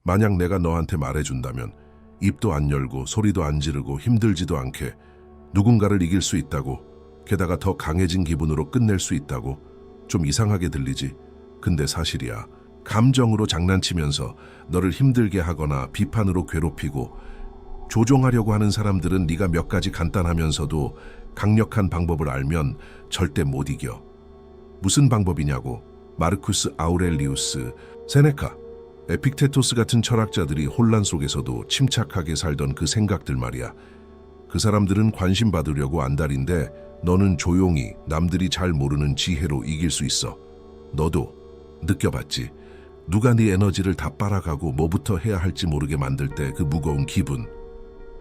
만약 내가 너한테 말해준다면 입도 안 열고 소리도 안 지르고 힘들지도 않게 누군가를 이길 수 있다고, 게다가 더 강해진 기분으로 끝낼 수 있다고. 좀 이상하게 들리지? 근데 사실이야. 감정으로 장난치면서 너를 힘들게 하거나 비판으로 괴롭히고 조종하려고 하는 사람들은 네가 몇 가지 간단하면서도 강력한 방법을 알면 절대 못 이겨. 무슨 방법이냐고? 마르쿠스 아우렐리우스, 세네카, 에픽테토스 같은 철학자들이 혼란 속에서도 침착하게 살던 그 생각들 말이야. 그 사람들은 관심 받으려고 안달인데 너는 조용히 남들이 잘 모르는 지혜로 이길 수 있어. 너도 느껴봤지? 누가 네 에너지를 다 빨아가고 뭐부터 해야 할지 모르게 만들 때 그 무거운 기분.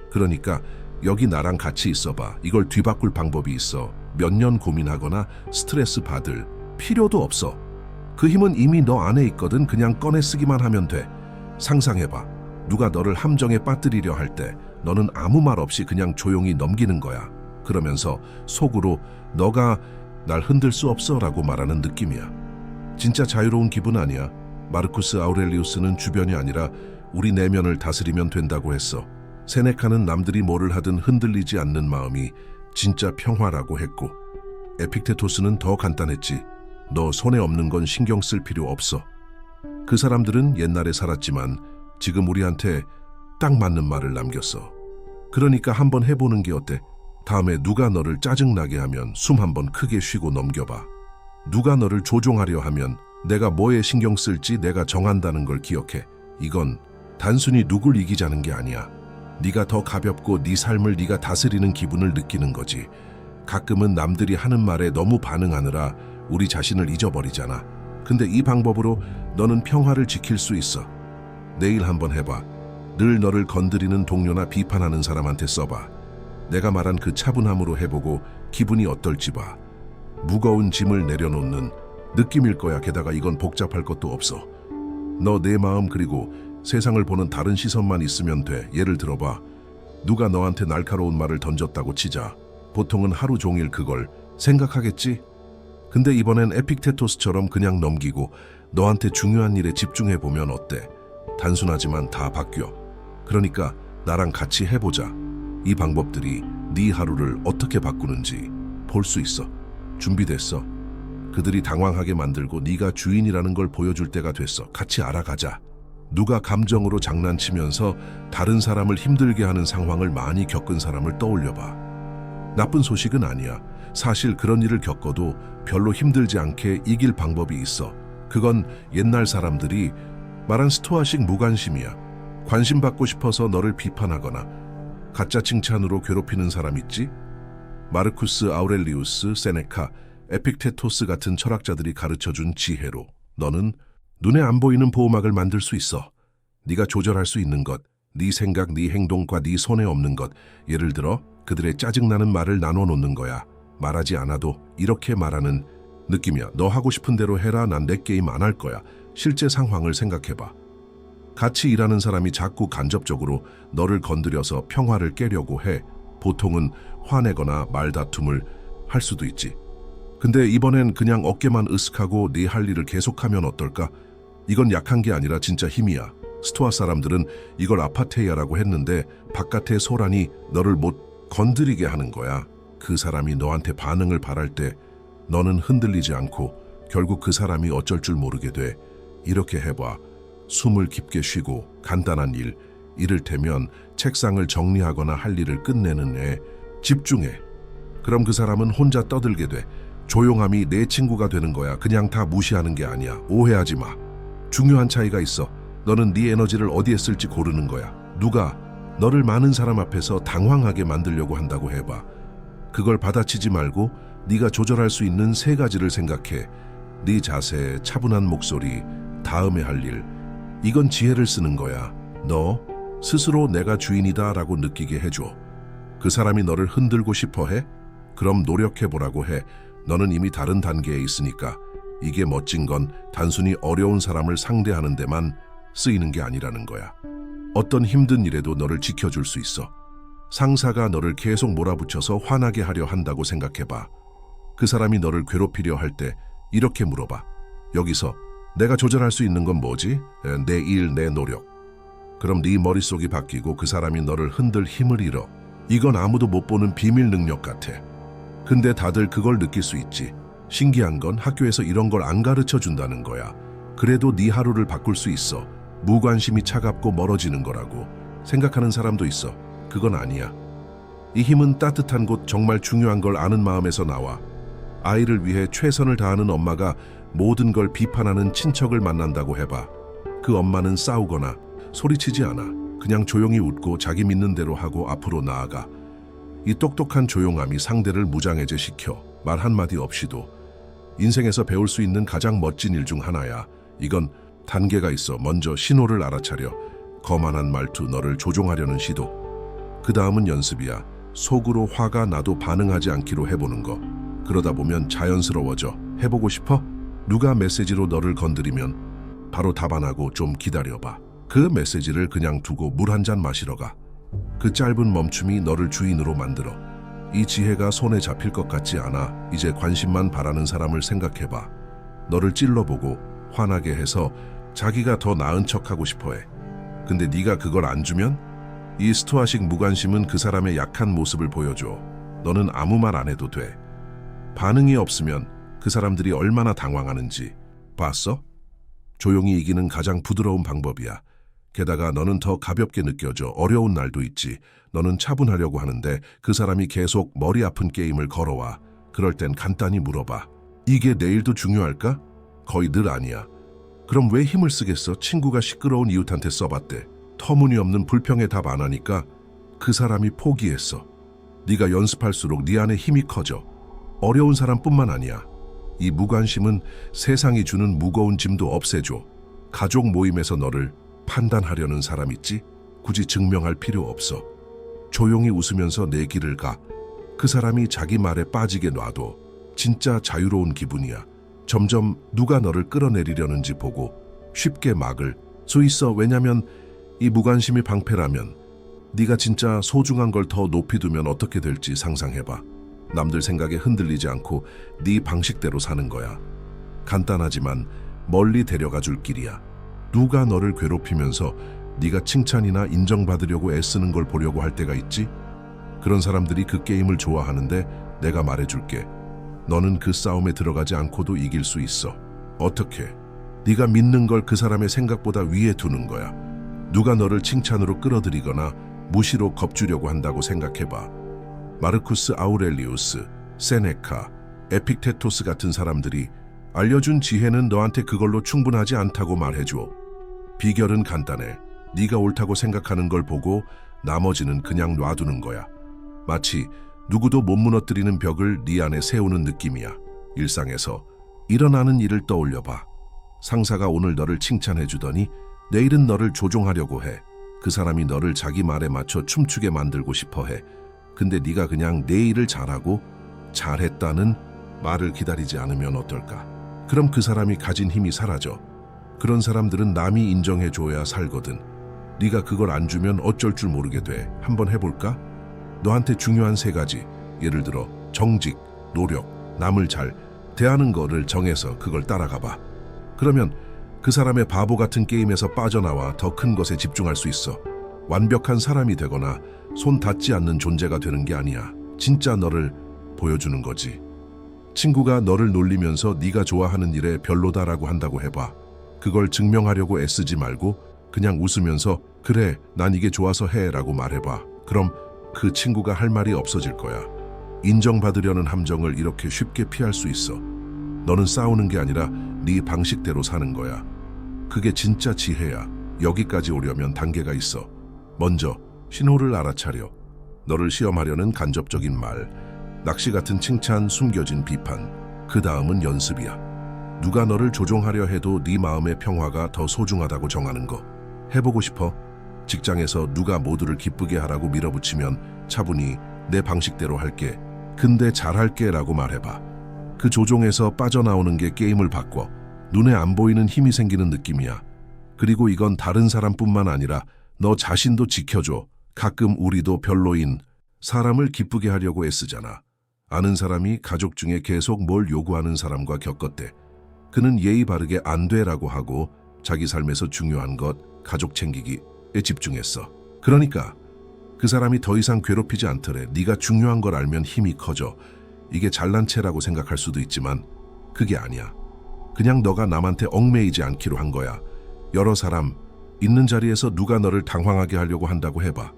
그러니까 여기 나랑 같이 있어봐. 이걸 뒤바꿀 방법이 있어. 몇 년 고민하거나 스트레스 받을 필요도 없어. 그 힘은 이미 너 안에 있거든. 그냥 꺼내 쓰기만 하면 돼. 상상해봐. 누가 너를 함정에 빠뜨리려 할 때 너는 아무 말 없이 그냥 조용히 넘기는 거야. 그러면서 속으로 너가 날 흔들 수 없어 라고 말하는 느낌이야. 진짜 자유로운 기분 아니야. 마르쿠스 아우렐리우스는 주변이 아니라 우리 내면을 다스리면 된다고 했어. 세네카는 남들이 뭐를 하든 흔들리지 않는 마음이 진짜 평화라고 했고, 에픽테토스는 더 간단했지. 너 손에 없는 건 신경 쓸 필요 없어. 그 사람들은 옛날에 살았지만 지금 우리한테 딱 맞는 말을 남겼어. 그러니까 한번 해보는 게 어때? 다음에 누가 너를 짜증나게 하면 숨 한번 크게 쉬고 넘겨봐. 누가 너를 조종하려 하면 내가 뭐에 신경 쓸지 내가 정한다는 걸 기억해. 이건 단순히 누굴 이기자는 게 아니야. 네가 더 가볍고 네 삶을 네가 다스리는 기분을 느끼는 거지. 가끔은 남들이 하는 말에 너무 반응하느라 우리 자신을 잊어버리잖아. 근데 이 방법으로 너는 평화를 지킬 수 있어. 내일 한번 해봐. 늘 너를 건드리는 동료나 비판하는 사람한테 써봐. 내가 말한 그 차분함으로 해보고 기분이 어떨지 봐. 무거운 짐을 내려놓는 느낌일 거야. 게다가 이건 복잡할 것도 없어. 너 내 마음 그리고 세상을 보는 다른 시선만 있으면 돼. 예를 들어봐. 누가 너한테 날카로운 말을 던졌다고 치자. 보통은 하루 종일 그걸 생각하겠지? 근데 이번엔 에픽테토스처럼 그냥 넘기고 너한테 중요한 일에 집중해보면 어때? 단순하지만 다 바뀌어. 그러니까 나랑 같이 해보자. 이 방법들이 네 하루를 어떻게 바꾸는지 볼 수 있어. 준비됐어? 그들이 당황하게 만들고 네가 주인이라는 걸 보여줄 때가 됐어. 같이 알아가자. 누가 감정으로 장난치면서 다른 사람을 힘들게 하는 상황을 많이 겪은 사람을 떠올려봐. 나쁜 소식은 아니야. 사실 그런 일을 겪어도 별로 힘들지 않게 이길 방법이 있어. 그건 옛날 사람들이 말한 스토아식 무관심이야. 관심 받고 싶어서 너를 비판하거나 가짜 칭찬으로 괴롭히는 사람 있지? 마르쿠스 아우렐리우스, 세네카, 에픽테토스 같은 철학자들이 가르쳐준 지혜로 너는 눈에 안 보이는 보호막을 만들 수 있어. 네가 조절할 수 있는 것, 네 생각, 네 행동과 네 손에 없는 것. 예를 들어 그들의 짜증나는 말을 나눠놓는 거야. 말하지 않아도 이렇게 말하는 느낌이야. 너 하고 싶은 대로 해라. 난 내 게임 안 할 거야. 실제 상황을 생각해봐. 같이 일하는 사람이 자꾸 간접적으로 너를 건드려서 평화를 깨려고 해. 보통은 화내거나 말다툼을 할 수도 있지. 근데 이번엔 그냥 어깨만 으쓱하고 네 할 일을 계속하면 어떨까? 이건 약한 게 아니라 진짜 힘이야. 스토아 사람들은 이걸 아파테이아라고 했는데 바깥의 소란이 너를 못 건드리게 하는 거야. 그 사람이 너한테 반응을 바랄 때 너는 흔들리지 않고 결국 그 사람이 어쩔 줄 모르게 돼. 이렇게 해봐. 숨을 깊게 쉬고 간단한 일, 이를테면 책상을 정리하거나 할 일을 끝내는 애, 집중해. 그럼 그 사람은 혼자 떠들게 돼. 조용함이 내 친구가 되는 거야. 그냥 다 무시하는 게 아니야. 오해하지 마. 중요한 차이가 있어. 너는 네 에너지를 어디에 쓸지 고르는 거야. 누가 너를 많은 사람 앞에서 당황하게 만들려고 한다고 해봐. 그걸 받아치지 말고 네가 조절할 수 있는 세 가지를 생각해. 네 자세, 차분한 목소리, 다음에 할 일. 이건 지혜를 쓰는 거야. 너 스스로 내가 주인이다 라고 느끼게 해줘. 그 사람이 너를 흔들고 싶어 해? 그럼 노력해보라고 해. 너는 이미 다른 단계에 있으니까. 이게 멋진 건 단순히 어려운 사람을 상대하는 데만 쓰이는 게 아니라는 거야. 어떤 힘든 일에도 너를 지켜줄 수 있어. 상사가 너를 계속 몰아붙여서 화나게 하려 한다고 생각해봐. 그 사람이 너를 괴롭히려 할 때 이렇게 물어봐. 여기서 내가 조절할 수 있는 건 뭐지? 내 일, 내 노력. 그럼 네 머릿속이 바뀌고 그 사람이 너를 흔들 힘을 잃어. 이건 아무도 못 보는 비밀 능력 같아. 근데 다들 그걸 느낄 수 있지. 신기한 건 학교에서 이런 걸 안 가르쳐 준다는 거야. 그래도 네 하루를 바꿀 수 있어. 무관심이 차갑고 멀어지는 거라고 생각하는 사람도 있어. 그건 아니야. 이 힘은 따뜻한 곳, 정말 중요한 걸 아는 마음에서 나와. 아이를 위해 최선을 다하는 엄마가 모든 걸 비판하는 친척을 만난다고 해봐. 그 엄마는 싸우거나 소리치지 않아. 그냥 조용히 웃고 자기 믿는 대로 하고 앞으로 나아가. 이 똑똑한 조용함이 상대를 무장해제시켜. 말 한마디 없이도. 인생에서 배울 수 있는 가장 멋진 일 중 하나야. 이건 단계가 있어. 먼저 신호를 알아차려. 거만한 말투, 너를 조종하려는 시도. 그 다음은 연습이야. 속으로 화가 나도 반응하지 않기로 해보는 거. 그러다 보면 자연스러워져. 해보고 싶어? 누가 메시지로 너를 건드리면 바로 답 안 하고 좀 기다려봐. 그 메시지를 그냥 두고 물 한 잔 마시러 가. 그 짧은 멈춤이 너를 주인으로 만들어. 이 지혜가 손에 잡힐 것 같지 않아. 이제 관심만 바라는 사람을 생각해봐. 너를 찔러보고 화나게 해서 자기가 더 나은 척하고 싶어해. 근데 네가 그걸 안 주면 이 스토아식 무관심은 그 사람의 약한 모습을 보여줘. 너는 아무 말 안 해도 돼. 반응이 없으면 그 사람들이 얼마나 당황하는지 봤어? 조용히 이기는 가장 부드러운 방법이야. 게다가 너는 더 가볍게 느껴져. 어려운 날도 있지. 너는 차분하려고 하는데 그 사람이 계속 머리 아픈 게임을 걸어와. 그럴 땐 간단히 물어봐. 이게 내일도 중요할까? 거의 늘 아니야. 그럼 왜 힘을 쓰겠어? 친구가 시끄러운 이웃한테 써봤대. 터무니없는 불평에 답 안 하니까 그 사람이 포기했어. 네가 연습할수록 네 안에 힘이 커져. 어려운 사람뿐만 아니야. 이 무관심은 세상이 주는 무거운 짐도 없애줘. 가족 모임에서 너를 판단하려는 사람 있지? 굳이 증명할 필요 없어. 조용히 웃으면서 내 길을 가. 그 사람이 자기 말에 빠지게 놔둬. 진짜 자유로운 기분이야. 점점 누가 너를 끌어내리려는지 보고 쉽게 막을 수 있어. 왜냐면 이 무관심이 방패라면 네가 진짜 소중한 걸 더 높이 두면 어떻게 될지 상상해봐. 남들 생각에 흔들리지 않고 네 방식대로 사는 거야. 간단하지만 멀리 데려가 줄 길이야. 누가 너를 괴롭히면서 네가 칭찬이나 인정받으려고 애쓰는 걸 보려고 할 때가 있지? 그런 사람들이 그 게임을 좋아하는데 내가 말해줄게. 너는 그 싸움에 들어가지 않고도 이길 수 있어. 어떻게? 네가 믿는 걸 그 사람의 생각보다 위에 두는 거야. 누가 너를 칭찬으로 끌어들이거나 무시로 겁주려고 한다고 생각해봐. 마르쿠스 아우렐리우스, 세네카, 에픽테토스 같은 사람들이 알려준 지혜는 너한테 그걸로 충분하지 않다고 말해줘. 비결은 간단해. 네가 옳다고 생각하는 걸 보고 나머지는 그냥 놔두는 거야. 마치 누구도 못 무너뜨리는 벽을 네 안에 세우는 느낌이야. 일상에서 일어나는 일을 떠올려봐. 상사가 오늘 너를 칭찬해주더니 내일은 너를 조종하려고 해. 그 사람이 너를 자기 말에 맞춰 춤추게 만들고 싶어해. 근데 네가 그냥 내 일을 잘하고 잘했다는 말을 기다리지 않으면 어떨까? 그럼 그 사람이 가진 힘이 사라져. 그런 사람들은 남이 인정해줘야 살거든. 네가 그걸 안 주면 어쩔 줄 모르게 돼. 한번 해볼까? 너한테 중요한 3가지, 예를 들어 정직, 노력, 남을 잘 대하는 거를 정해서 그걸 따라가봐. 그러면 그 사람의 바보 같은 게임에서 빠져나와 더 큰 것에 집중할 수 있어. 완벽한 사람이 되거나 손 닿지 않는 존재가 되는 게 아니야. 진짜 너를 보여주는 거지. 친구가 너를 놀리면서 네가 좋아하는 일에 별로다라고 한다고 해봐. 그걸 증명하려고 애쓰지 말고 그냥 웃으면서 그래, 난 이게 좋아서 해 라고 말해봐. 그럼 그 친구가 할 말이 없어질 거야. 인정받으려는 함정을 이렇게 쉽게 피할 수 있어. 너는 싸우는 게 아니라 네 방식대로 사는 거야. 그게 진짜 지혜야. 여기까지 오려면 단계가 있어. 먼저 신호를 알아차려. 너를 시험하려는 간접적인 말, 낚시 같은 칭찬, 숨겨진 비판. 그 다음은 연습이야. 누가 너를 조종하려 해도 네 마음의 평화가 더 소중하다고 정하는 거. 해보고 싶어? 직장에서 누가 모두를 기쁘게 하라고 밀어붙이면 차분히 내 방식대로 할게. 근데 잘할게 라고 말해봐. 그 조종에서 빠져나오는 게 게임을 바꿔. 눈에 안 보이는 힘이 생기는 느낌이야. 그리고 이건 다른 사람뿐만 아니라 너 자신도 지켜줘. 가끔 우리도 별로인 사람을 기쁘게 하려고 애쓰잖아. 아는 사람이 가족 중에 계속 뭘 요구하는 사람과 겪었대. 그는 예의 바르게 안 돼라고 하고 자기 삶에서 중요한 것, 가족 챙기기 집중했어. 그러니까 그 사람이 더 이상 괴롭히지 않더래. 네가 중요한 걸 알면 힘이 커져. 이게 잘난 체라고 생각할 수도 있지만 그게 아니야. 그냥 너가 남한테 얽매이지 않기로 한 거야. 여러 사람 있는 자리에서 누가 너를 당황하게 하려고 한다고 해봐.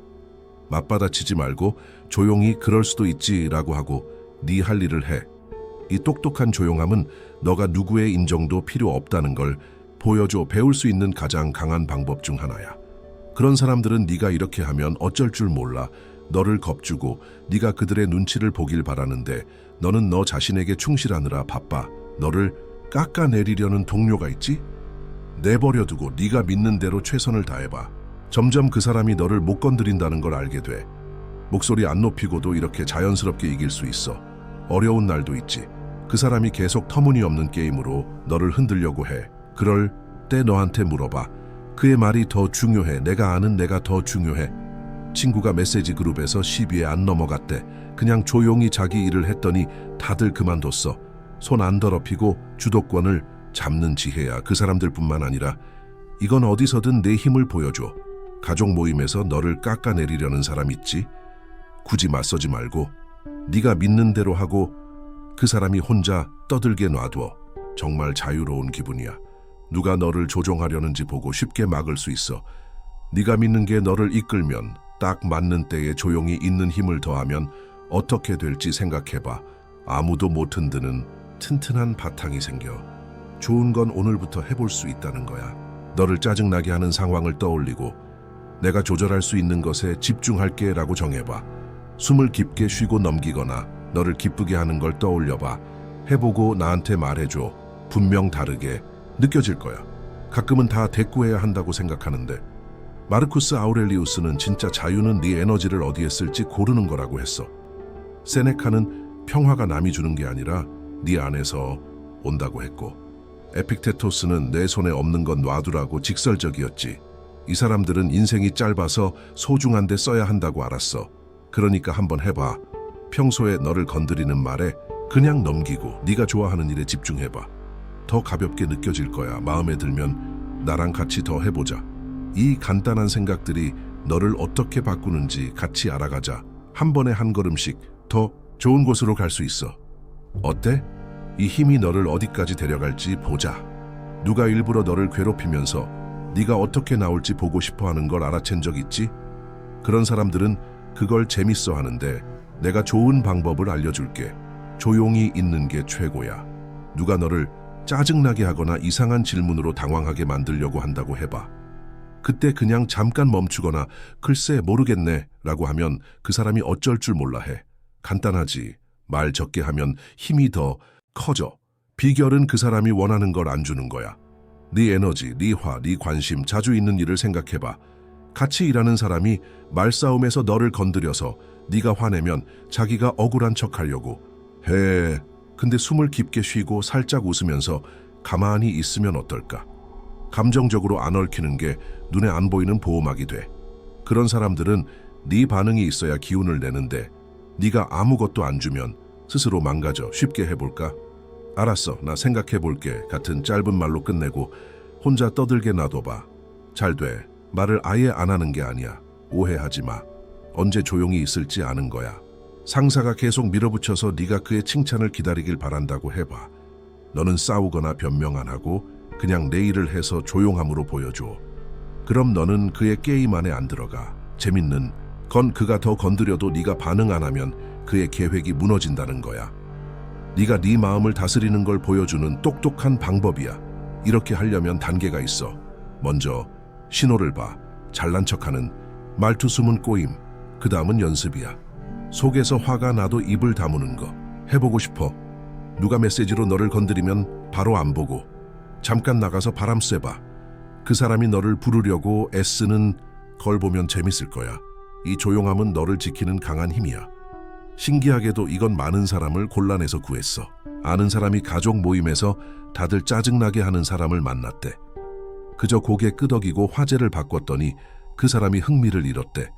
맞받아치지 말고 조용히 그럴 수도 있지라고 하고 네 할 일을 해. 이 똑똑한 조용함은 너가 누구의 인정도 필요 없다는 걸 보여줘 배울 수 있는 가장 강한 방법 중 하나야. 그런 사람들은 네가 이렇게 하면 어쩔 줄 몰라 너를 겁주고 네가 그들의 눈치를 보길 바라는데 너는 너 자신에게 충실하느라 바빠. 너를 깎아내리려는 동료가 있지? 내버려두고 네가 믿는 대로 최선을 다해봐. 점점 그 사람이 너를 못 건드린다는 걸 알게 돼. 목소리 안 높이고도 이렇게 자연스럽게 이길 수 있어. 어려운 날도 있지. 그 사람이 계속 터무니없는 게임으로 너를 흔들려고 해. 그럴 때 너한테 물어봐. 그의 말이 더 중요해. 내가 아는 내가 더 중요해. 친구가 메시지 그룹에서 시비에 안 넘어갔대. 그냥 조용히 자기 일을 했더니 다들 그만뒀어. 손 안 더럽히고 주도권을 잡는 지혜야. 그 사람들뿐만 아니라 이건 어디서든 내 힘을 보여줘. 가족 모임에서 너를 깎아내리려는 사람 있지? 굳이 맞서지 말고 네가 믿는 대로 하고 그 사람이 혼자 떠들게 놔둬. 정말 자유로운 기분이야. 누가 너를 조종하려는지 보고 쉽게 막을 수 있어. 네가 믿는 게 너를 이끌면 딱 맞는 때에 조용히 있는 힘을 더하면 어떻게 될지 생각해봐. 아무도 못 흔드는 튼튼한 바탕이 생겨. 좋은 건 오늘부터 해볼 수 있다는 거야. 너를 짜증나게 하는 상황을 떠올리고 내가 조절할 수 있는 것에 집중할게 라고 정해봐. 숨을 깊게 쉬고 넘기거나 너를 기쁘게 하는 걸 떠올려봐. 해보고 나한테 말해줘. 분명 다르게 느껴질 거야. 가끔은 다 대꾸해야 한다고 생각하는데 마르쿠스 아우렐리우스는 진짜 자유는 네 에너지를 어디에 쓸지 고르는 거라고 했어. 세네카는 평화가 남이 주는 게 아니라 네 안에서 온다고 했고 에픽테토스는 내 손에 없는 건 놔두라고 직설적이었지. 이 사람들은 인생이 짧아서 소중한 데 써야 한다고 알았어. 그러니까 한번 해봐. 평소에 너를 건드리는 말에 그냥 넘기고 네가 좋아하는 일에 집중해봐. 더 가볍게 느껴질 거야. 마음에 들면 나랑 같이 더 해보자. 이 간단한 생각들이 너를 어떻게 바꾸는지 같이 알아가자. 한 번에 한 걸음씩 더 좋은 곳으로 갈 수 있어. 어때? 이 힘이 너를 어디까지 데려갈지 보자. 누가 일부러 너를 괴롭히면서 네가 어떻게 나올지 보고 싶어하는 걸 알아챈 적 있지? 그런 사람들은 그걸 재밌어 하는데 내가 좋은 방법을 알려줄게. 조용히 있는 게 최고야. 누가 너를 짜증나게 하거나 이상한 질문으로 당황하게 만들려고 한다고 해봐. 그때 그냥 잠깐 멈추거나 글쎄 모르겠네 라고 하면 그 사람이 어쩔 줄 몰라 해. 간단하지. 말 적게 하면 힘이 더 커져. 비결은 그 사람이 원하는 걸 안 주는 거야. 네 에너지, 네 화, 네 관심, 자주 있는 일을 생각해봐. 같이 일하는 사람이 말싸움에서 너를 건드려서 네가 화내면 자기가 억울한 척하려고 해. 근데 숨을 깊게 쉬고 살짝 웃으면서 가만히 있으면 어떨까? 감정적으로 안 얽히는 게 눈에 안 보이는 보호막이 돼. 그런 사람들은 네 반응이 있어야 기운을 내는데 네가 아무것도 안 주면 스스로 망가져. 쉽게 해볼까? 알았어, 나 생각해볼게 같은 짧은 말로 끝내고 혼자 떠들게 놔둬봐. 잘 돼. 말을 아예 안 하는 게 아니야. 오해하지 마. 언제 조용히 있을지 아는 거야. 상사가 계속 밀어붙여서 네가 그의 칭찬을 기다리길 바란다고 해봐. 너는 싸우거나 변명 안 하고 그냥 내 일을 해서 조용함으로 보여줘. 그럼 너는 그의 게임 안에 안 들어가. 재밌는 건 그가 더 건드려도 네가 반응 안 하면 그의 계획이 무너진다는 거야. 네가 네 마음을 다스리는 걸 보여주는 똑똑한 방법이야. 이렇게 하려면 단계가 있어. 먼저 신호를 봐. 잘난 척하는 말투 숨은 꼬임. 그 다음은 연습이야. 속에서 화가 나도 입을 다무는 거. 해보고 싶어. 누가 메시지로 너를 건드리면 바로 안 보고 잠깐 나가서 바람 쐬봐. 그 사람이 너를 부르려고 애쓰는 걸 보면 재밌을 거야. 이 조용함은 너를 지키는 강한 힘이야. 신기하게도 이건 많은 사람을 곤란해서 구했어. 아는 사람이 가족 모임에서 다들 짜증나게 하는 사람을 만났대. 그저 고개 끄덕이고 화제를 바꿨더니 그 사람이 흥미를 잃었대.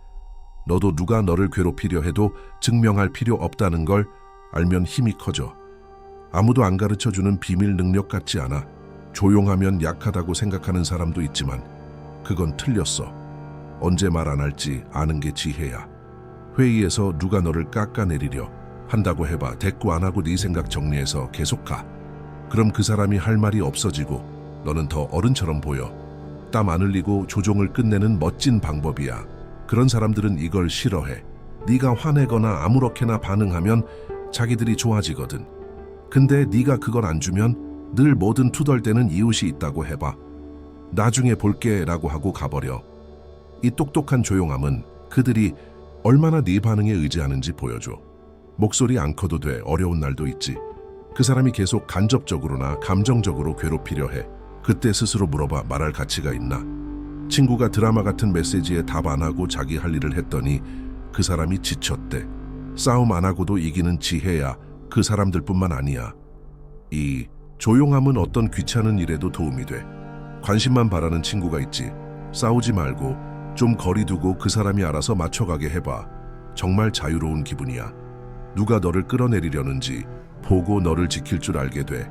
너도 누가 너를 괴롭히려 해도 증명할 필요 없다는 걸 알면 힘이 커져. 아무도 안 가르쳐주는 비밀 능력 같지 않아. 조용하면 약하다고 생각하는 사람도 있지만 그건 틀렸어. 언제 말 안 할지 아는 게 지혜야. 회의에서 누가 너를 깎아내리려 한다고 해봐. 대꾸 안 하고 네 생각 정리해서 계속 가. 그럼 그 사람이 할 말이 없어지고 너는 더 어른처럼 보여. 땀 안 흘리고 조종을 끝내는 멋진 방법이야. 그런 사람들은 이걸 싫어해. 네가 화내거나 아무렇게나 반응하면 자기들이 좋아지거든. 근데 네가 그걸 안 주면 늘 뭐든 투덜대는 이웃이 있다고 해봐. 나중에 볼게 라고 하고 가버려. 이 똑똑한 조용함은 그들이 얼마나 네 반응에 의지하는지 보여줘. 목소리 안 커도 돼. 어려운 날도 있지. 그 사람이 계속 간접적으로나 감정적으로 괴롭히려 해. 그때 스스로 물어봐. 말할 가치가 있나? 친구가 드라마 같은 메시지에 답 안 하고 자기 할 일을 했더니 그 사람이 지쳤대. 싸움 안 하고도 이기는 지혜야. 그 사람들뿐만 아니야. 이 조용함은 어떤 귀찮은 일에도 도움이 돼. 관심만 바라는 친구가 있지. 싸우지 말고 좀 거리 두고 그 사람이 알아서 맞춰가게 해봐. 정말 자유로운 기분이야. 누가 너를 끌어내리려는지 보고 너를 지킬 줄 알게 돼.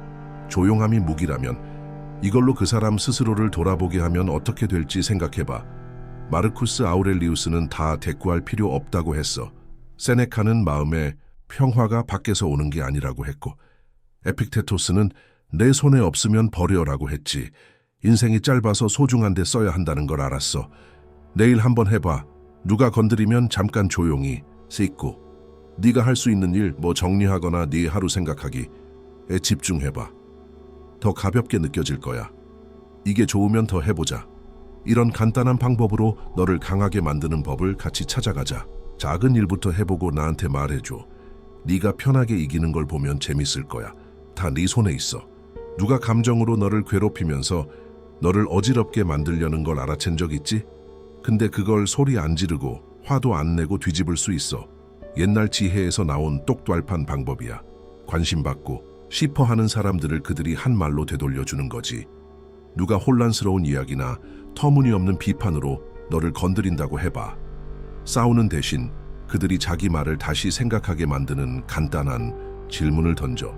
조용함이 무기라면 이걸로 그 사람 스스로를 돌아보게 하면 어떻게 될지 생각해봐. 마르쿠스 아우렐리우스는 다 대꾸할 필요 없다고 했어. 세네카는 마음의 평화가 밖에서 오는 게 아니라고 했고, 에픽테토스는 내 손에 없으면 버려라고 했지. 인생이 짧아서 소중한 데 써야 한다는 걸 알았어. 내일 한번 해봐. 누가 건드리면 잠깐 조용히 씻고 네가 할 수 있는 일 뭐 정리하거나 네 하루 생각하기에 집중해봐. 더 가볍게 느껴질 거야. 이게 좋으면 더 해보자. 이런 간단한 방법으로 너를 강하게 만드는 법을 같이 찾아가자. 작은 일부터 해보고 나한테 말해줘. 네가 편하게 이기는 걸 보면 재밌을 거야. 다 네 손에 있어. 누가 감정으로 너를 괴롭히면서 너를 어지럽게 만들려는 걸 알아챈 적 있지? 근데 그걸 소리 안 지르고 화도 안 내고 뒤집을 수 있어. 옛날 지혜에서 나온 똑똑한 방법이야. 관심받고 싶어하는 사람들을 그들이 한 말로 되돌려주는 거지. 누가 혼란스러운 이야기나 터무니없는 비판으로 너를 건드린다고 해봐. 싸우는 대신 그들이 자기 말을 다시 생각하게 만드는 간단한 질문을 던져.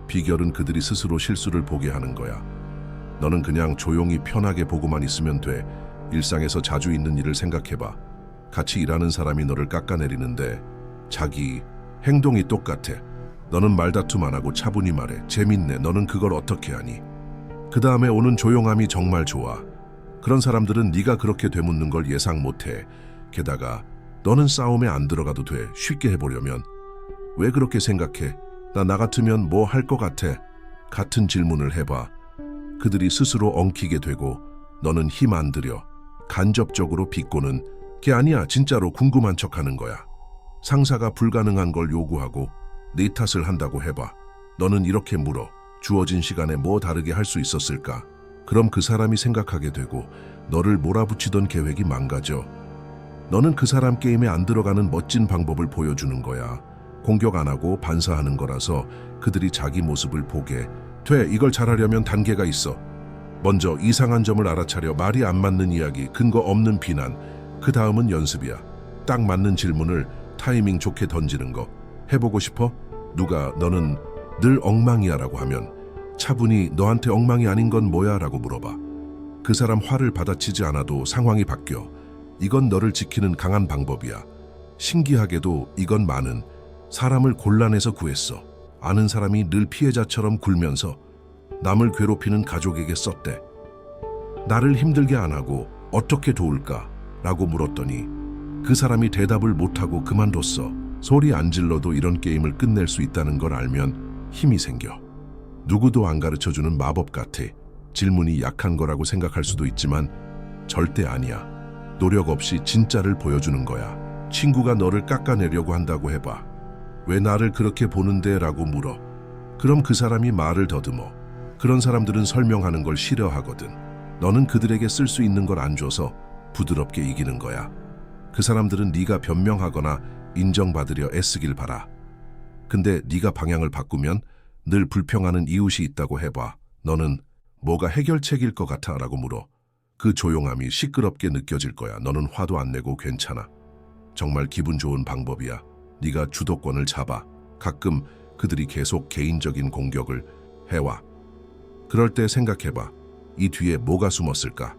비결은 그들이 스스로 실수를 보게 하는 거야. 너는 그냥 조용히 편하게 보고만 있으면 돼. 일상에서 자주 있는 일을 생각해봐. 같이 일하는 사람이 너를 깎아내리는데 자기 행동이 똑같아. 너는 말다툼 안 하고 차분히 말해. 재밌네. 너는 그걸 어떻게 하니? 그 다음에 오는 조용함이 정말 좋아. 그런 사람들은 네가 그렇게 되묻는 걸 예상 못해. 게다가 너는 싸움에 안 들어가도 돼. 쉽게 해보려면. 왜 그렇게 생각해? 나 같으면 뭐 할 것 같아? 같은 질문을 해봐. 그들이 스스로 엉키게 되고 너는 힘 안 들여. 간접적으로 비꼬는 게 아니야. 진짜로 궁금한 척하는 거야. 상사가 불가능한 걸 요구하고 네 탓을 한다고 해봐. 너는 이렇게 물어. 주어진 시간에 뭐 다르게 할 수 있었을까? 그럼 그 사람이 생각하게 되고 너를 몰아붙이던 계획이 망가져. 너는 그 사람 게임에 안 들어가는 멋진 방법을 보여주는 거야. 공격 안 하고 반사하는 거라서 그들이 자기 모습을 보게 돼. 이걸 잘하려면 단계가 있어. 먼저 이상한 점을 알아차려. 말이 안 맞는 이야기, 근거 없는 비난. 그 다음은 연습이야. 딱 맞는 질문을 타이밍 좋게 던지는 거. 해보고 싶어? 누가 너는 늘 엉망이야 라고 하면 차분히 너한테 엉망이 아닌 건 뭐야 라고 물어봐. 그 사람 화를 받아치지 않아도 상황이 바뀌어. 이건 너를 지키는 강한 방법이야. 신기하게도 이건 많은 사람을 곤란해서 구했어. 아는 사람이 늘 피해자처럼 굴면서 남을 괴롭히는 가족에게 썼대. 나를 힘들게 안 하고 어떻게 도울까? 라고 물었더니 그 사람이 대답을 못하고 그만뒀어. 소리 안 질러도 이런 게임을 끝낼 수 있다는 걸 알면 힘이 생겨. 누구도 안 가르쳐주는 마법 같아. 질문이 약한 거라고 생각할 수도 있지만 절대 아니야. 노력 없이 진짜를 보여주는 거야. 친구가 너를 깎아내려고 한다고 해봐. 왜 나를 그렇게 보는데? 라고 물어. 그럼 그 사람이 말을 더듬어. 그런 사람들은 설명하는 걸 싫어하거든. 너는 그들에게 쓸 수 있는 걸 안 줘서 부드럽게 이기는 거야. 그 사람들은 네가 변명하거나 인정받으려 애쓰길 바라. 근데 네가 방향을 바꾸면 늘 불평하는 이웃이 있다고 해봐. 너는 뭐가 해결책일 것 같아? 라고 물어. 그 조용함이 시끄럽게 느껴질 거야. 너는 화도 안 내고 괜찮아. 정말 기분 좋은 방법이야. 네가 주도권을 잡아. 가끔 그들이 계속 개인적인 공격을 해와. 그럴 때 생각해봐. 이 뒤에 뭐가 숨었을까?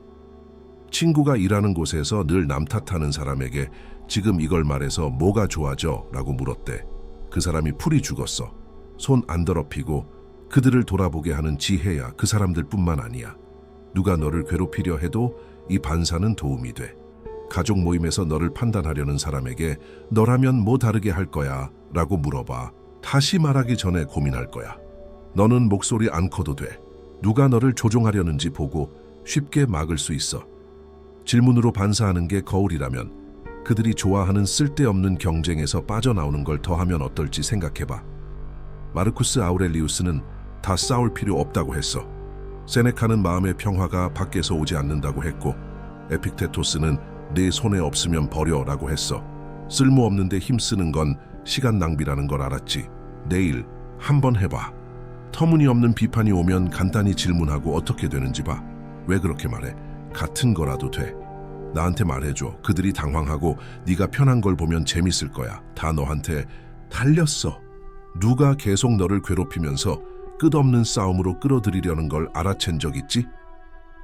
친구가 일하는 곳에서 늘 남 탓하는 사람에게 지금 이걸 말해서 뭐가 좋아져? 라고 물었대. 그 사람이 풀이 죽었어. 손 안 더럽히고 그들을 돌아보게 하는 지혜야 그 사람들뿐만 아니야. 누가 너를 괴롭히려 해도 이 반사는 도움이 돼. 가족 모임에서 너를 판단하려는 사람에게 너라면 뭐 다르게 할 거야? 라고 물어봐. 다시 말하기 전에 고민할 거야. 너는 목소리 안 커도 돼. 누가 너를 조종하려는지 보고 쉽게 막을 수 있어. 질문으로 반사하는 게 거울이라면 그들이 좋아하는 쓸데없는 경쟁에서 빠져나오는 걸 더하면 어떨지 생각해봐. 마르쿠스 아우렐리우스는 다 싸울 필요 없다고 했어. 세네카는 마음의 평화가 밖에서 오지 않는다고 했고, 에픽테토스는 내 손에 없으면 버려라고 했어. 쓸모없는데 힘쓰는 건 시간 낭비라는 걸 알았지. 내일 한번 해봐. 터무니없는 비판이 오면 간단히 질문하고 어떻게 되는지 봐. 왜 그렇게 말해? 같은 거라도 돼. 나한테 말해줘. 그들이 당황하고 네가 편한 걸 보면 재밌을 거야. 다 너한테 달렸어. 누가 계속 너를 괴롭히면서 끝없는 싸움으로 끌어들이려는 걸 알아챈 적 있지?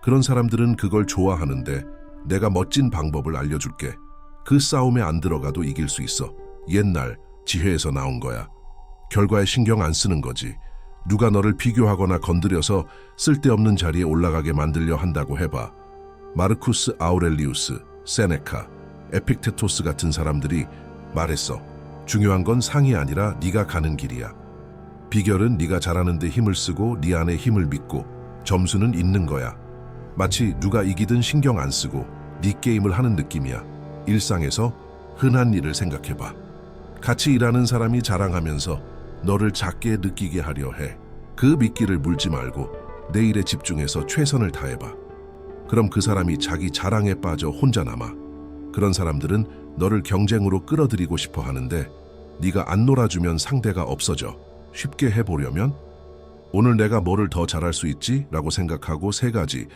그런 사람들은 그걸 좋아하는데 내가 멋진 방법을 알려줄게. 그 싸움에 안 들어가도 이길 수 있어. 옛날 지혜에서 나온 거야. 결과에 신경 안 쓰는 거지. 누가 너를 비교하거나 건드려서 쓸데없는 자리에 올라가게 만들려 한다고 해봐. 마르쿠스 아우렐리우스, 세네카, 에픽테토스 같은 사람들이 말했어. 중요한 건 상이 아니라 네가 가는 길이야. 비결은 네가 잘하는 데 힘을 쓰고 네 안에 힘을 믿고 점수는 있는 거야. 마치 누가 이기든 신경 안 쓰고 네 게임을 하는 느낌이야. 일상에서 흔한 일을 생각해봐. 같이 일하는 사람이 자랑하면서 너를 작게 느끼게 하려 해. 그 미끼를 물지 말고 내 일에 집중해서 최선을 다해봐. 그럼 그 사람이 자기 자랑에 빠져 혼자 남아. 그런 사람들은 너를 경쟁으로 끌어들이고 싶어 하는데 네가 안 놀아주면 상대가 없어져. 쉽게 해보려면 오늘 내가 뭐를 더 잘할 수 있지? 라고 생각하고 3가지,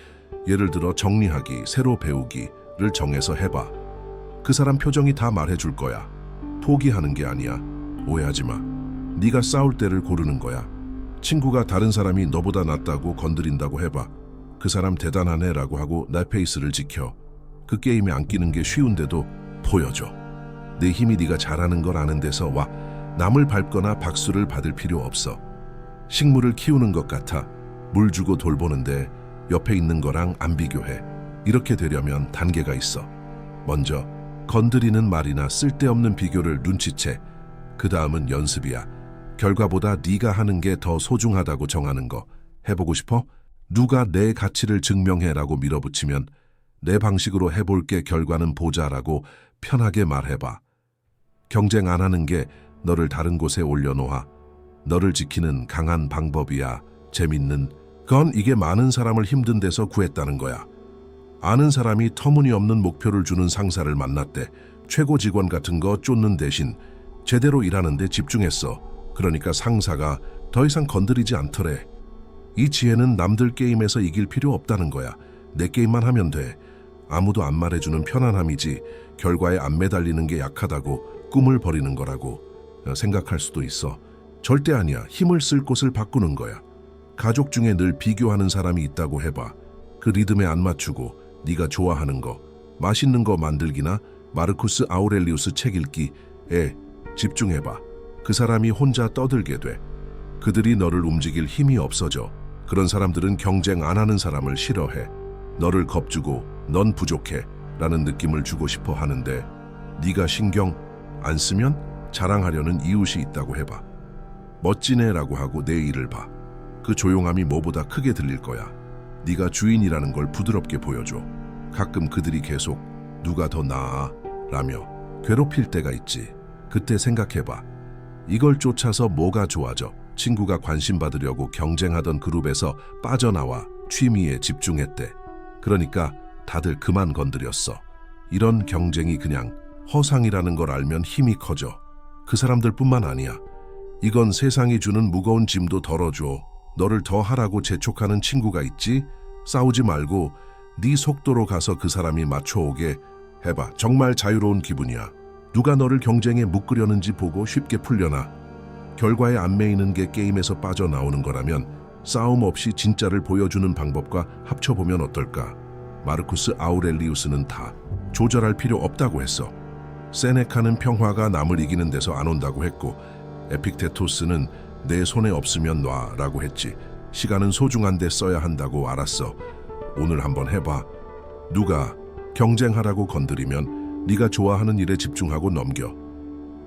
예를 들어 정리하기, 새로 배우기를 정해서 해봐. 그 사람 표정이 다 말해줄 거야. 포기하는 게 아니야. 오해하지 마. 네가 싸울 때를 고르는 거야. 친구가 다른 사람이 너보다 낫다고 건드린다고 해봐. 그 사람 대단하네 라고 하고 내 페이스를 지켜. 그 게임에 안 끼는 게 쉬운데도 보여줘. 내 힘이 네가 잘하는 걸 아는 데서 와. 남을 밟거나 박수를 받을 필요 없어. 식물을 키우는 것 같아. 물 주고 돌보는데 옆에 있는 거랑 안 비교해. 이렇게 되려면 단계가 있어. 먼저 건드리는 말이나 쓸데없는 비교를 눈치채. 그 다음은 연습이야. 결과보다 네가 하는 게 더 소중하다고 정하는 거. 해보고 싶어? 누가 내 가치를 증명해라고 밀어붙이면 내 방식으로 해볼게 결과는 보자라고 편하게 말해봐. 경쟁 안 하는 게 너를 다른 곳에 올려놓아. 너를 지키는 강한 방법이야. 재밌는 건 이게 많은 사람을 힘든 데서 구했다는 거야. 아는 사람이 터무니없는 목표를 주는 상사를 만났대. 최고 직원 같은 거 쫓는 대신 제대로 일하는 데 집중했어. 그러니까 상사가 더 이상 건드리지 않더래. 이 지혜는 남들 게임에서 이길 필요 없다는 거야. 내 게임만 하면 돼. 아무도 안 말해주는 편안함이지 결과에 안 매달리는 게 약하다고 꿈을 버리는 거라고 생각할 수도 있어. 절대 아니야. 힘을 쓸 곳을 바꾸는 거야. 가족 중에 늘 비교하는 사람이 있다고 해봐. 그 리듬에 안 맞추고 네가 좋아하는 거, 맛있는 거 만들기나 마르쿠스 아우렐리우스 책 읽기에 집중해봐. 그 사람이 혼자 떠들게 돼. 그들이 너를 움직일 힘이 없어져. 그런 사람들은 경쟁 안 하는 사람을 싫어해. 너를 겁주고 넌 부족해 라는 느낌을 주고 싶어 하는데 네가 신경 안 쓰면 자랑하려는 이웃이 있다고 해봐. 멋지네 라고 하고 내 일을 봐. 그 조용함이 뭐보다 크게 들릴 거야. 네가 주인이라는 걸 부드럽게 보여줘. 가끔 그들이 계속 누가 더 나아 라며 괴롭힐 때가 있지. 그때 생각해봐. 이걸 쫓아서 뭐가 좋아져? 친구가 관심 받으려고 경쟁하던 그룹에서 빠져나와 취미에 집중했대. 그러니까 다들 그만 건드렸어. 이런 경쟁이 그냥 허상이라는 걸 알면 힘이 커져. 그 사람들뿐만 아니야. 이건 세상이 주는 무거운 짐도 덜어줘. 너를 더 하라고 재촉하는 친구가 있지? 싸우지 말고 네 속도로 가서 그 사람이 맞춰오게 해봐. 정말 자유로운 기분이야. 누가 너를 경쟁에 묶으려는지 보고 쉽게 풀려나. 결과에 안 매이는 게 게임에서 빠져나오는 거라면 싸움 없이 진짜를 보여주는 방법과 합쳐보면 어떨까? 마르쿠스 아우렐리우스는 다 조절할 필요 없다고 했어. 세네카는 평화가 남을 이기는 데서 안 온다고 했고, 에픽테토스는 내 손에 없으면 놔라고 했지. 시간은 소중한데 써야 한다고 알았어. 오늘 한번 해봐. 누가 경쟁하라고 건드리면 네가 좋아하는 일에 집중하고 넘겨.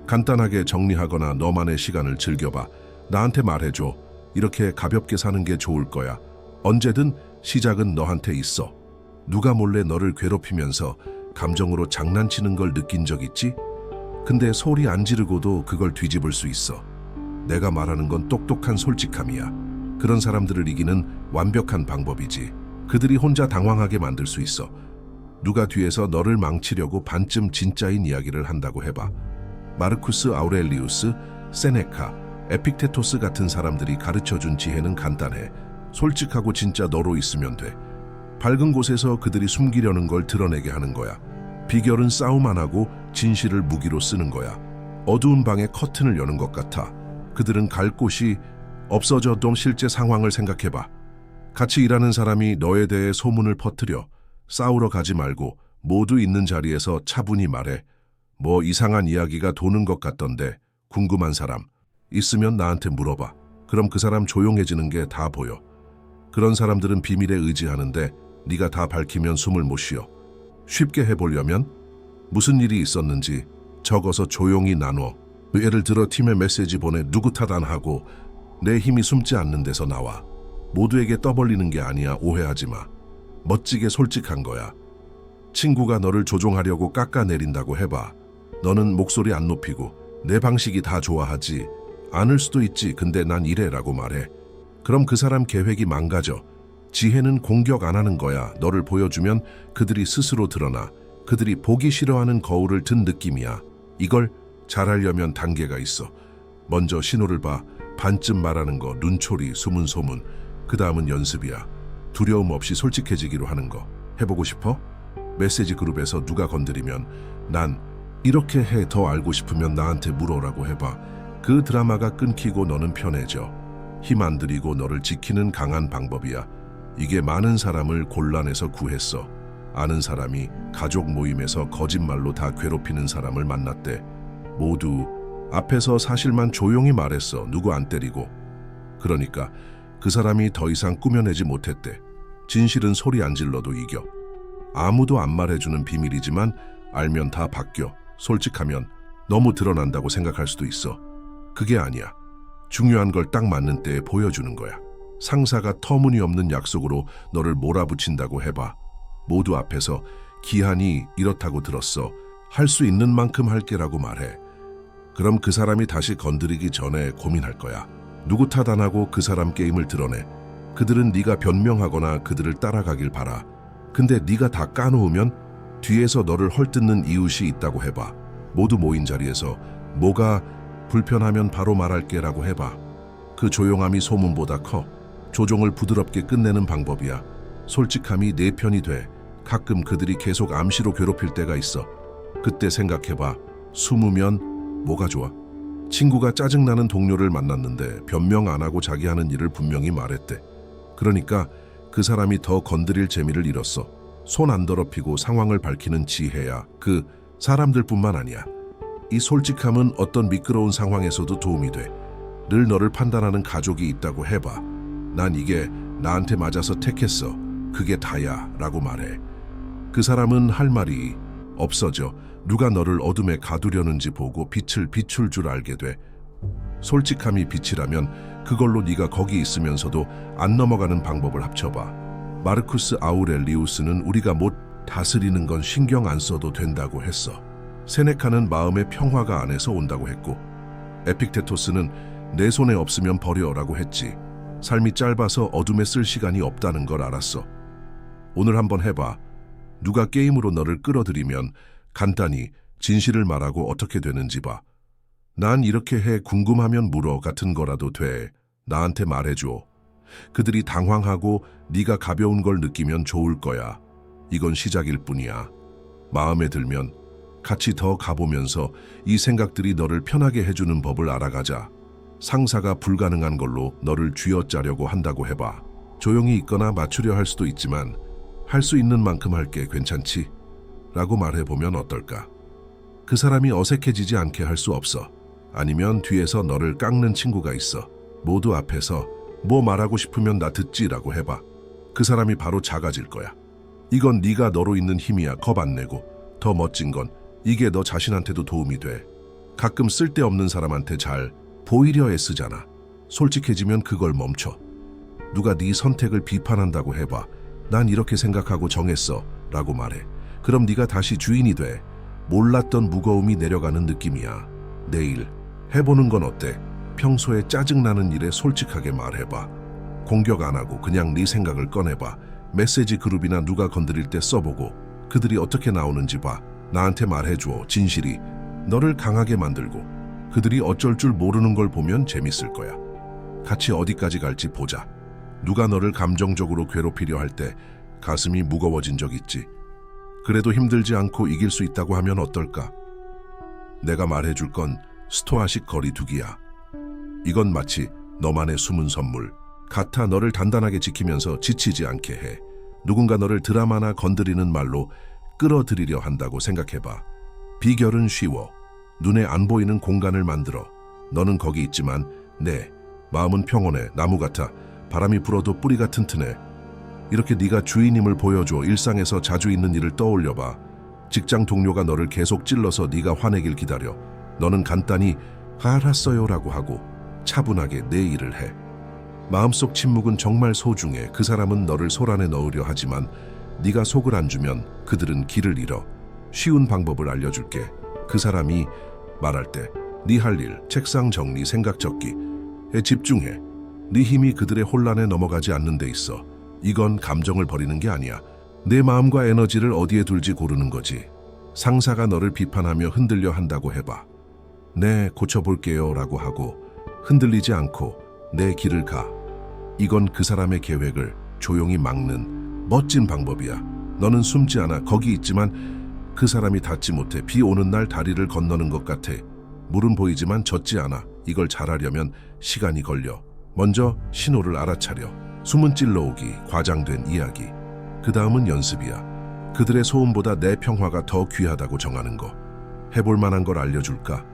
간단하게 정리하거나 너만의 시간을 즐겨봐. 나한테 말해줘. 이렇게 가볍게 사는 게 좋을 거야. 언제든 시작은 너한테 있어. 누가 몰래 너를 괴롭히면서 감정으로 장난치는 걸 느낀 적 있지? 근데 소리 안 지르고도 그걸 뒤집을 수 있어. 내가 말하는 건 똑똑한 솔직함이야. 그런 사람들을 이기는 완벽한 방법이지. 그들이 혼자 당황하게 만들 수 있어. 누가 뒤에서 너를 망치려고 반쯤 진짜인 이야기를 한다고 해봐. 마르쿠스 아우렐리우스, 세네카, 에픽테토스 같은 사람들이 가르쳐준 지혜는 간단해. 솔직하고 진짜 너로 있으면 돼. 밝은 곳에서 그들이 숨기려는 걸 드러내게 하는 거야. 비결은 싸움 안 하고 진실을 무기로 쓰는 거야. 어두운 방에 커튼을 여는 것 같아. 그들은 갈 곳이 없어져도 실제 상황을 생각해봐. 같이 일하는 사람이 너에 대해 소문을 퍼뜨려. 싸우러 가지 말고 모두 있는 자리에서 차분히 말해. 뭐 이상한 이야기가 도는 것 같던데 궁금한 사람 있으면 나한테 물어봐. 그럼 그 사람 조용해지는 게 다 보여. 그런 사람들은 비밀에 의지하는데 네가 다 밝히면 숨을 못 쉬어. 쉽게 해보려면 무슨 일이 있었는지 적어서 조용히 나눠. 예를 들어 팀에 메시지 보내 누구 탓안하고 내 힘이 숨지 않는 데서 나와. 모두에게 떠벌리는 게 아니야. 오해하지 마. 멋지게 솔직한 거야. 친구가 너를 조종하려고 깎아내린다고 해봐. 너는 목소리 안 높이고 내 방식이 다 좋아하지. 않을 수도 있지. 근데 난 이래라고 말해. 그럼 그 사람 계획이 망가져. 지혜는 공격 안 하는 거야. 너를 보여주면 그들이 스스로 드러나. 그들이 보기 싫어하는 거울을 든 느낌이야. 이걸 잘하려면 단계가 있어. 먼저 신호를 봐. 반쯤 말하는 거, 눈초리, 숨은 소문. 그 다음은 연습이야. 두려움 없이 솔직해지기로 하는 거. 해보고 싶어? 메시지 그룹에서 누가 건드리면 난 이렇게 해. 더 알고 싶으면 나한테 물어라고 해봐. 그 드라마가 끊기고 너는 편해져. 힘 안 들이고 너를 지키는 강한 방법이야. 이게 많은 사람을 곤란에서 구했어. 아는 사람이 가족 모임에서 거짓말로 다 괴롭히는 사람을 만났대. 모두 앞에서 사실만 조용히 말했어. 누구 안 때리고. 그러니까 그 사람이 더 이상 꾸며내지 못했대. 진실은 소리 안 질러도 이겨. 아무도 안 말해주는 비밀이지만 알면 다 바뀌어. 솔직하면 너무 드러난다고 생각할 수도 있어. 그게 아니야. 중요한 걸 딱 맞는 때에 보여주는 거야. 상사가 터무니없는 약속으로 너를 몰아붙인다고 해봐. 모두 앞에서 기한이 이렇다고 들었어. 할 수 있는 만큼 할게라고 말해. 그럼 그 사람이 다시 건드리기 전에 고민할 거야. 누구 탓 안 하고 그 사람 게임을 드러내. 그들은 네가 변명하거나 그들을 따라가길 바라. 근데 네가 다 까놓으면 뒤에서 너를 헐뜯는 이웃이 있다고 해봐. 모두 모인 자리에서 뭐가 불편하면 바로 말할게라고 해봐. 그 조용함이 소문보다 커. 조종을 부드럽게 끝내는 방법이야. 솔직함이 내 편이 돼. 가끔 그들이 계속 암시로 괴롭힐 때가 있어. 그때 생각해봐. 숨으면 뭐가 좋아? 친구가 짜증나는 동료를 만났는데 변명 안 하고 자기 하는 일을 분명히 말했대. 그러니까 그 사람이 더 건드릴 재미를 잃었어. 손 안 더럽히고 상황을 밝히는 지혜야. 그 사람들뿐만 아니야. 이 솔직함은 어떤 미끄러운 상황에서도 도움이 돼. 늘 너를 판단하는 가족이 있다고 해봐. 난 이게 나한테 맞아서 택했어. 그게 다야 라고 말해. 그 사람은 할 말이 없어져. 누가 너를 어둠에 가두려는지 보고 빛을 비출 줄 알게 돼. 솔직함이 빛이라면 그걸로 네가 거기 있으면서도 안 넘어가는 방법을 합쳐봐. 마르쿠스 아우렐리우스는 우리가 못 다스리는 건 신경 안 써도 된다고 했어. 세네카는 마음의 평화가 안에서 온다고 했고, 에픽테토스는 내 손에 없으면 버려라고 했지. 삶이 짧아서 어둠에 쓸 시간이 없다는 걸 알았어. 오늘 한번 해봐. 누가 게임으로 너를 끌어들이면 간단히 진실을 말하고 어떻게 되는지 봐. 난 이렇게 해. 궁금하면 물어. 같은 거라도 돼. 나한테 말해줘. 그들이 당황하고 네가 가벼운 걸 느끼면 좋을 거야. 이건 시작일 뿐이야. 마음에 들면 같이 더 가보면서 이 생각들이 너를 편하게 해주는 법을 알아가자. 상사가 불가능한 걸로 너를 쥐어짜려고 한다고 해봐. 조용히 있거나 맞추려 할 수도 있지만 할 수 있는 만큼 할게, 괜찮지? 라고 말해보면 어떨까? 그 사람이 어색해지지 않게 할 수 없어. 아니면 뒤에서 너를 깎는 친구가 있어. 모두 앞에서 뭐 말하고 싶으면 나 듣지라고 해봐. 그 사람이 바로 작아질 거야. 이건 네가 너로 있는 힘이야. 겁 안 내고. 더 멋진 건 이게 너 자신한테도 도움이 돼. 가끔 쓸데없는 사람한테 잘 보이려 애쓰잖아. 솔직해지면 그걸 멈춰. 누가 네 선택을 비판한다고 해봐. 난 이렇게 생각하고 정했어 라고 말해. 그럼 네가 다시 주인이 돼. 몰랐던 무거움이 내려가는 느낌이야. 내일 해보는 건 어때? 평소에 짜증나는 일에 솔직하게 말해봐. 공격 안 하고 그냥 네 생각을 꺼내봐. 메시지 그룹이나 누가 건드릴 때 써보고 그들이 어떻게 나오는지 봐. 나한테 말해줘. 진실이 너를 강하게 만들고 그들이 어쩔 줄 모르는 걸 보면 재밌을 거야. 같이 어디까지 갈지 보자. 누가 너를 감정적으로 괴롭히려 할 때 가슴이 무거워진 적 있지? 그래도 힘들지 않고 이길 수 있다고 하면 어떨까? 내가 말해줄 건 스토아식 거리두기야. 이건 마치 너만의 숨은 선물 같아. 너를 단단하게 지키면서 지치지 않게 해. 누군가 너를 드라마나 건드리는 말로 끌어들이려 한다고 생각해봐. 비결은 쉬워. 눈에 안 보이는 공간을 만들어. 너는 거기 있지만 내 마음은 평온해. 나무 같아. 바람이 불어도 뿌리가 튼튼해. 이렇게 네가 주인임을 보여줘. 일상에서 자주 있는 일을 떠올려봐. 직장 동료가 너를 계속 찔러서 네가 화내길 기다려. 너는 간단히 알았어요라고 하고 차분하게 내 일을 해. 마음속 침묵은 정말 소중해. 그 사람은 너를 손 안에 넣으려 하지만 네가 속을 안 주면 그들은 길을 잃어. 쉬운 방법을 알려줄게. 그 사람이 말할 때 네 할 일, 책상 정리, 생각 적기에 집중해. 네 힘이 그들의 혼란에 넘어가지 않는 데 있어. 이건 감정을 버리는 게 아니야. 내 마음과 에너지를 어디에 둘지 고르는 거지. 상사가 너를 비판하며 흔들려 한다고 해봐. 네, 고쳐볼게요 라고 하고 흔들리지 않고 내 길을 가. 이건 그 사람의 계획을 조용히 막는 멋진 방법이야. 너는 숨지 않아. 거기 있지만 그 사람이 닿지 못해. 비 오는 날 다리를 건너는 것 같아. 물은 보이지만 젖지 않아. 이걸 잘하려면 시간이 걸려. 먼저 신호를 알아차려. 숨은 찔러오기, 과장된 이야기. 그 다음은 연습이야. 그들의 소음보다 내 평화가 더 귀하다고 정하는 거. 해볼 만한 걸 알려줄까?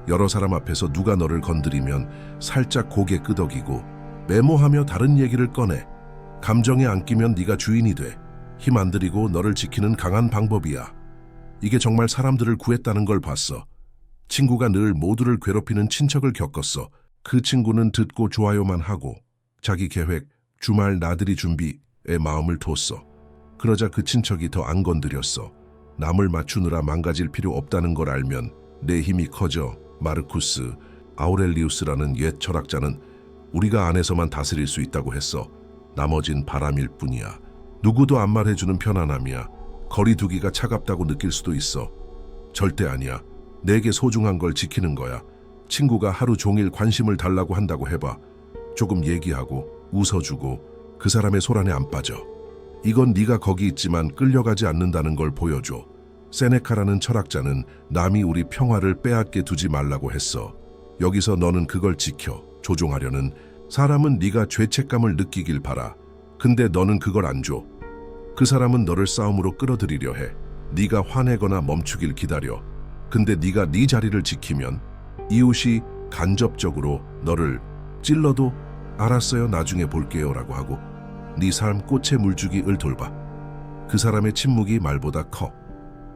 여러 사람 앞에서 누가 너를 건드리면 살짝 고개 끄덕이고 메모하며 다른 얘기를 꺼내. 감정에 안 끼면 네가 주인이 돼. 힘 안 들이고 너를 지키는 강한 방법이야. 이게 정말 사람들을 구했다는 걸 봤어. 친구가 늘 모두를 괴롭히는 친척을 겪었어. 그 친구는 듣고 좋아요만 하고 자기 계획, 주말 나들이 준비에 마음을 뒀어. 그러자 그 친척이 더 안 건드렸어. 남을 맞추느라 망가질 필요 없다는 걸 알면 내 힘이 커져. 마르쿠스 아우렐리우스라는 옛 철학자는 우리가 안에서만 다스릴 수 있다고 했어. 나머진 바람일 뿐이야. 누구도 안 말해주는 편안함이야. 거리두기가 차갑다고 느낄 수도 있어. 절대 아니야. 내게 소중한 걸 지키는 거야. 친구가 하루 종일 관심을 달라고 한다고 해봐. 조금 얘기하고 웃어주고 그 사람의 소란에 안 빠져. 이건 네가 거기 있지만 끌려가지 않는다는 걸 보여줘. 세네카라는 철학자는 남이 우리 평화를 빼앗게 두지 말라고 했어. 여기서 너는 그걸 지켜. 조종하려는 사람은 네가 죄책감을 느끼길 바라. 근데 너는 그걸 안 줘. 그 사람은 너를 싸움으로 끌어들이려 해. 네가 화내거나 멈추길 기다려. 근데 네가 네 자리를 지키면 이웃이 간접적으로 너를 찔러도 알았어요, 나중에 볼게요 라고 하고 네 삶 꽃에 물주기를 돌봐. 그 사람의 침묵이 말보다 커.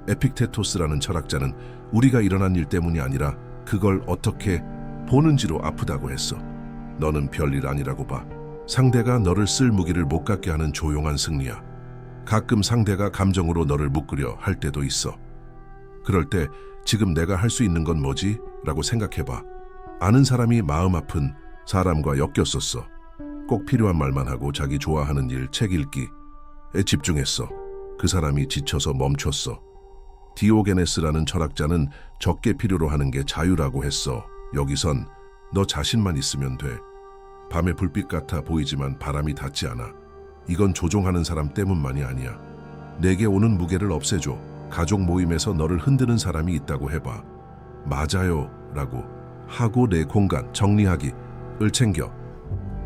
에픽테토스라는 철학자는 우리가 일어난 일 때문이 아니라 그걸 어떻게 보는지로 아프다고 했어. 너는 별일 아니라고 봐. 상대가 너를 쓸 무기를 못 갖게 하는 조용한 승리야. 가끔 상대가 감정으로 너를 묶으려 할 때도 있어. 그럴 때 지금 내가 할 수 있는 건 뭐지? 라고 생각해봐. 아는 사람이 마음 아픈 사람과 엮였었어. 꼭 필요한 말만 하고 자기 좋아하는 일, 책 읽기에 집중했어. 그 사람이 지쳐서 멈췄어. 디오게네스라는 철학자는 적게 필요로 하는 게 자유라고 했어. 여기선 너 자신만 있으면 돼. 밤의 불빛 같아 보이지만 바람이 닿지 않아. 이건 조종하는 사람 때문만이 아니야. 내게 오는 무게를 없애줘. 가족 모임에서 너를 흔드는 사람이 있다고 해봐. 맞아요 라고 하고 내 공간 정리하기를 챙겨.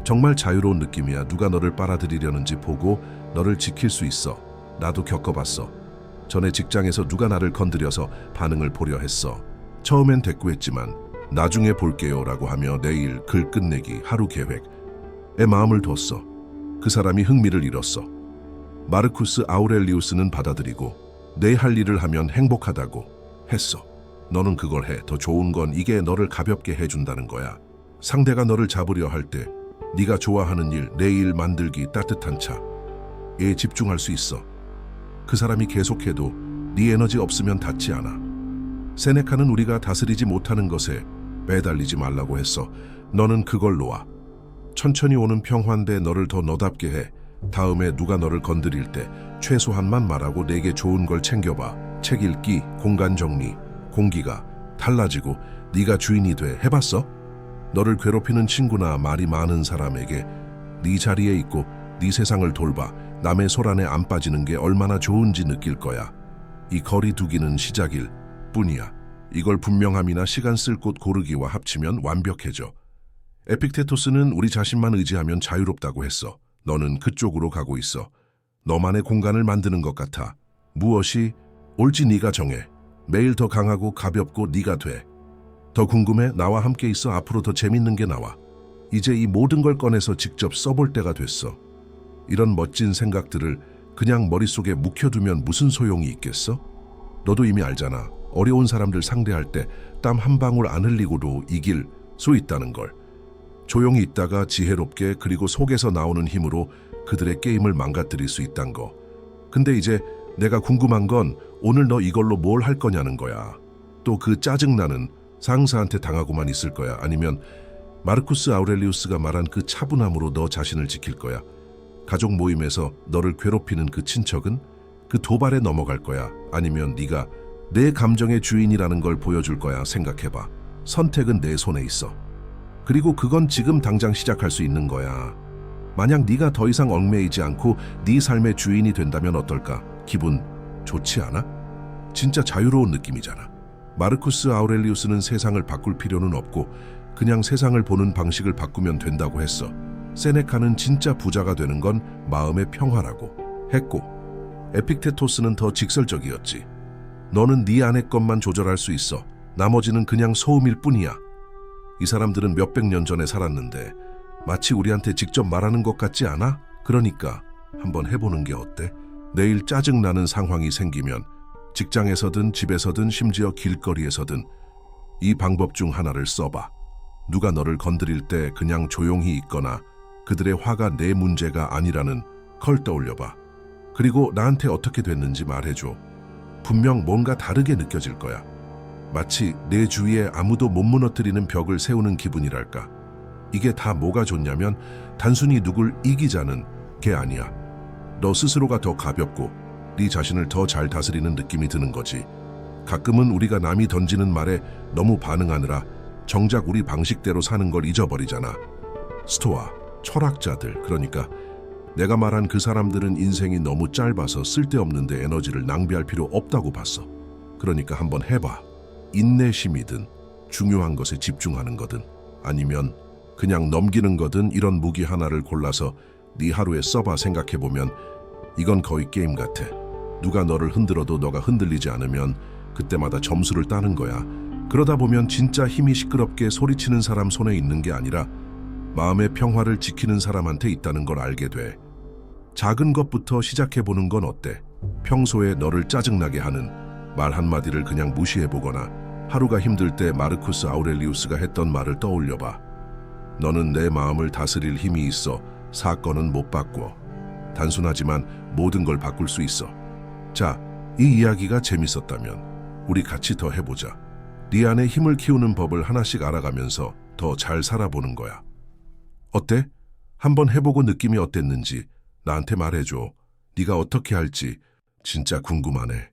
정말 자유로운 느낌이야. 누가 너를 빨아들이려는지 보고 너를 지킬 수 있어. 나도 겪어봤어. 전에 직장에서 누가 나를 건드려서 반응을 보려 했어. 처음엔 대꾸했지만 나중에 볼게요 라고 하며 내일 글 끝내기 하루 계획에 마음을 뒀어. 그 사람이 흥미를 잃었어. 마르쿠스 아우렐리우스는 받아들이고 내 할 일을 하면 행복하다고 했어. 너는 그걸 해. 더 좋은 건 이게 너를 가볍게 해준다는 거야. 상대가 너를 잡으려 할 때 네가 좋아하는 일, 내 일 만들기, 따뜻한 차에 집중할 수 있어. 그 사람이 계속해도 네 에너지 없으면 닿지 않아. 세네카는 우리가 다스리지 못하는 것에 매달리지 말라고 했어. 너는 그걸 놓아. 천천히 오는 평화인데 너를 더 너답게 해. 다음에 누가 너를 건드릴 때 최소한만 말하고 내게 좋은 걸 챙겨봐. 책 읽기, 공간 정리, 공기가 달라지고 네가 주인이 돼. 해봤어? 너를 괴롭히는 친구나 말이 많은 사람에게 네 자리에 있고 네 세상을 돌봐. 남의 소란에 안 빠지는 게 얼마나 좋은지 느낄 거야. 이 거리 두기는 시작일 뿐이야. 이걸 분명함이나 시간 쓸 곳 고르기와 합치면 완벽해져. 에픽테토스는 우리 자신만 의지하면 자유롭다고 했어. 너는 그쪽으로 가고 있어. 너만의 공간을 만드는 것 같아. 무엇이 옳지 네가 정해. 매일 더 강하고 가볍고 네가 돼. 더 궁금해? 나와 함께 있어. 앞으로 더 재밌는 게 나와. 이제 이 모든 걸 꺼내서 직접 써볼 때가 됐어. 이런 멋진 생각들을 그냥 머릿속에 묵혀두면 무슨 소용이 있겠어? 너도 이미 알잖아. 어려운 사람들 상대할 때 땀 한 방울 안 흘리고도 이길 수 있다는 걸. 조용히 있다가 지혜롭게 그리고 속에서 나오는 힘으로 그들의 게임을 망가뜨릴 수 있단 거. 근데 이제 내가 궁금한 건 오늘 너 이걸로 뭘 할 거냐는 거야. 또 그 짜증나는 상사한테 당하고만 있을 거야? 아니면 마르쿠스 아우렐리우스가 말한 그 차분함으로 너 자신을 지킬 거야? 가족 모임에서 너를 괴롭히는 그 친척은 그 도발에 넘어갈 거야? 아니면 네가 내 감정의 주인이라는 걸 보여줄 거야? 생각해봐. 선택은 내 손에 있어. 그리고 그건 지금 당장 시작할 수 있는 거야. 만약 네가 더 이상 얽매이지 않고 네 삶의 주인이 된다면 어떨까? 기분 좋지 않아? 진짜 자유로운 느낌이잖아. 마르쿠스 아우렐리우스는 세상을 바꿀 필요는 없고 그냥 세상을 보는 방식을 바꾸면 된다고 했어. 세네카는 진짜 부자가 되는 건 마음의 평화라고 했고, 에픽테토스는 더 직설적이었지. 너는 네 안의 것만 조절할 수 있어. 나머지는 그냥 소음일 뿐이야. 이 사람들은 몇백 년 전에 살았는데 마치 우리한테 직접 말하는 것 같지 않아? 그러니까 한번 해보는 게 어때? 내일 짜증나는 상황이 생기면 직장에서든 집에서든 심지어 길거리에서든 이 방법 중 하나를 써봐. 누가 너를 건드릴 때 그냥 조용히 있거나 그들의 화가 내 문제가 아니라는 걸 떠올려봐. 그리고 나한테 어떻게 됐는지 말해줘. 분명 뭔가 다르게 느껴질 거야. 마치 내 주위에 아무도 못 무너뜨리는 벽을 세우는 기분이랄까. 이게 다 뭐가 좋냐면 단순히 누굴 이기자는 게 아니야. 너 스스로가 더 가볍고 네 자신을 더 잘 다스리는 느낌이 드는 거지. 가끔은 우리가 남이 던지는 말에 너무 반응하느라 정작 우리 방식대로 사는 걸 잊어버리잖아. 스토아, 철학자들, 그러니까 내가 말한 그 사람들은 인생이 너무 짧아서 쓸데없는데 에너지를 낭비할 필요 없다고 봤어. 그러니까 한번 해봐. 인내심이든 중요한 것에 집중하는 거든 아니면 그냥 넘기는 거든 이런 무기 하나를 골라서 네 하루에 써봐. 생각해보면 이건 거의 게임 같아. 누가 너를 흔들어도 너가 흔들리지 않으면 그때마다 점수를 따는 거야. 그러다 보면 진짜 힘이 시끄럽게 소리치는 사람 손에 있는 게 아니라 마음의 평화를 지키는 사람한테 있다는 걸 알게 돼. 작은 것부터 시작해보는 건 어때? 평소에 너를 짜증나게 하는 말 한마디를 그냥 무시해보거나 하루가 힘들 때 마르쿠스 아우렐리우스가 했던 말을 떠올려봐. 너는 내 마음을 다스릴 힘이 있어. 사건은 못 바꿔. 단순하지만 모든 걸 바꿀 수 있어. 자, 이 이야기가 재밌었다면 우리 같이 더 해보자. 네 안에 힘을 키우는 법을 하나씩 알아가면서 더 잘 살아보는 거야. 어때? 한번 해보고 느낌이 어땠는지 나한테 말해줘. 네가 어떻게 할지 진짜 궁금하네.